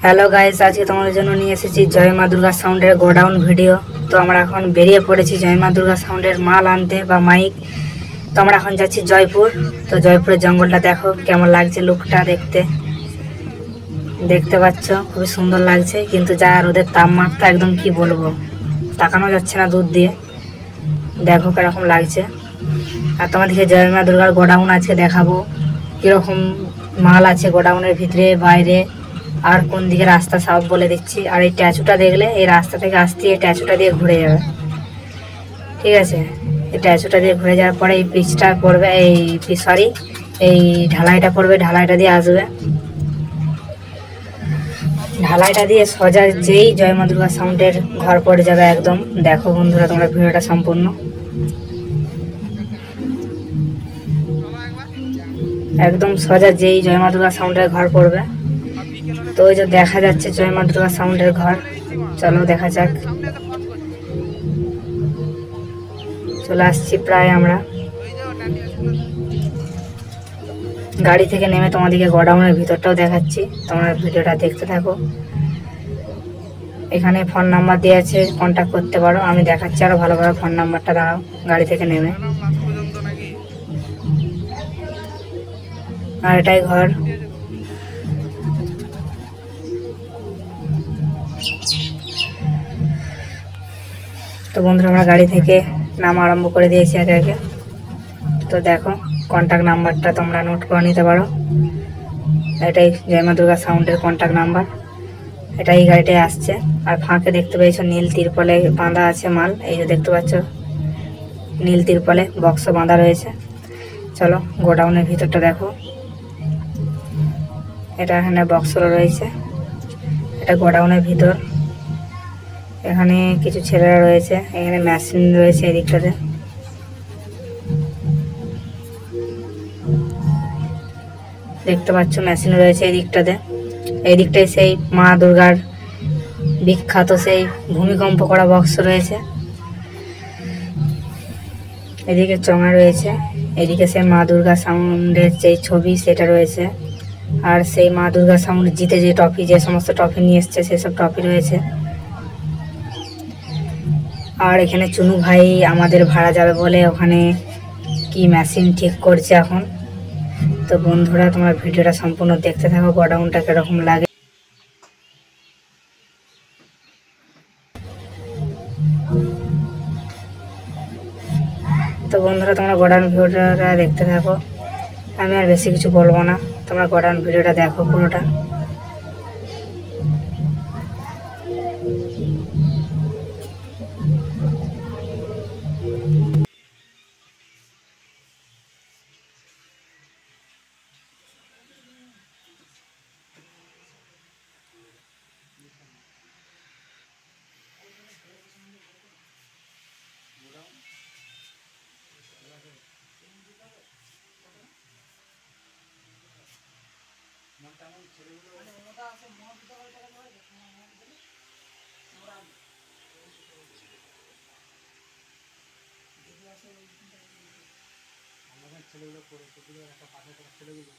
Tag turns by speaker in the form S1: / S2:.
S1: Hello guys, আজকে তোমাদের জন্য নিয়ে এসেছি জয় মা দুর্গা সাউন্ডের গোডাউন ভিডিও। তো আমরা এখন বেরিয়ে পড়েছি জয় মা দুর্গা সাউন্ডের মাল আনতে বা মাইক। তো আমরা এখন যাচ্ছি জয়পুর। তো জয়পুরের জঙ্গলটা দেখো কেমন লাগছে, লুকটা দেখতে পাচ্ছ, খুবই সুন্দর লাগছে। কিন্তু যা রোদের তাপমাত্রা একদম কি বলবো, তাকানো যাচ্ছে না দূর দিয়ে। দেখো কিরকম লাগছে। আর তোমাদেরকে জয় মা দুর্গার গোডাউন আজকে দেখাবো, কিরকম মাল আছে গোডাউনের ভিতরে বাইরে, আর কোন দিকে রাস্তা সব বলে দিচ্ছি। আর এই ট্যাচুটা দেখলে এই রাস্তা থেকে আসতে এই ট্যাচুটা দিয়ে ঘুরে যাবে, ঠিক আছে। এই ট্যাচুটা দিয়ে ঘুরে যাওয়ার পরে এই পিচটা পড়বে, এই ঢালাইটা পড়বে, ঢালাইটা দিয়ে আসবে। ঢালাইটা দিয়ে সোজা যেই জয় মা দুর্গা সাউন্ডের ঘর পড়ে যাবে একদম। দেখো বন্ধুরা, তোমরা ভিডিওটা সম্পূর্ণ একদম সোজা যেই জয় মা দুর্গা সাউন্ডের ঘর পড়বে। তো ওই যে দেখা যাচ্ছে জয় মা দুর্গা সাউন্ডের ঘর, চলো দেখা যাক। চলে আসছি প্রায় আমরা। গাড়ি থেকে নেমে তোমাদেরকে গোডাউনের ভিতরটাও দেখাচ্ছি, তোমরা ভিডিওটা দেখতে থাকো। এখানে ফোন নাম্বার দেওয়া আছে, কন্ট্যাক্ট করতে পারো। আমি দেখাচ্ছি আরো ভালোভাবে ফোন নাম্বারটা, দাঁড়াও গাড়ি থেকে নেমে। আর এটাই ঘর। তো বন্ধুরা, আমরা গাড়ি থেকে নাম আরম্ভ করে দিয়েছি একে একে। তো দেখো কন্ট্যাক্ট নাম্বারটা তোমরা নোট করে নিতে পারো। এটাই জয় মা দুর্গা সাউন্ডের কন্ট্যাক্ট নাম্বার। এটাই গাড়িটাই আসছে। আর ফাঁকে দেখতে পেয়েছো নীল তিরপলে বাঁধা আছে মাল, এই যে দেখতে পাচ্ছ নীল তিরপলে বক্স বাঁধা রয়েছে। চলো গোডাউনের ভিতরটা দেখো। এটা এখানে বক্স রয়েছে, এটা গোডাউনের ভিতর। এখানে কিছু ছেলেরা রয়েছে, এখানে মেশিন রয়েছে এই দিকটাতে। দেখতে পাচ্ছ মেশিন রয়েছে এই দিকটাতে। এই দিকটায় সেই মা দুর্গার বিখ্যাত সেই ভূমিকম্প করা বক্স রয়েছে। এদিকে চঙা রয়েছে, এদিকে সেই মা দুর্গা সাউন্ডের যে ছবি সেটা রয়েছে। আর সেই মা দুর্গা সাউন্ড জিতে যে ট্রফি, যে সমস্ত ট্রফি নিয়ে এসছে সেসব ট্রফি রয়েছে। আর এখানে চুনু ভাই আমাদের ভাড়া যাবে বলে ওখানে কি মেশিন ঠিক করছে এখন। তো বন্ধুরা, তোমরা ভিডিওটা সম্পূর্ণ দেখতে থাকো, গোডাউনটা কিরকম লাগে। তো বন্ধুরা, তোমরা গোডাউন ভিডিওটা দেখতে থাকো, আমি আর বেশি কিছু বলবো না, তোমরা গোডাউন ভিডিওটা দেখো পুরোটা। ছেলেগুলো করে একটা পাশে ছেলেগুলো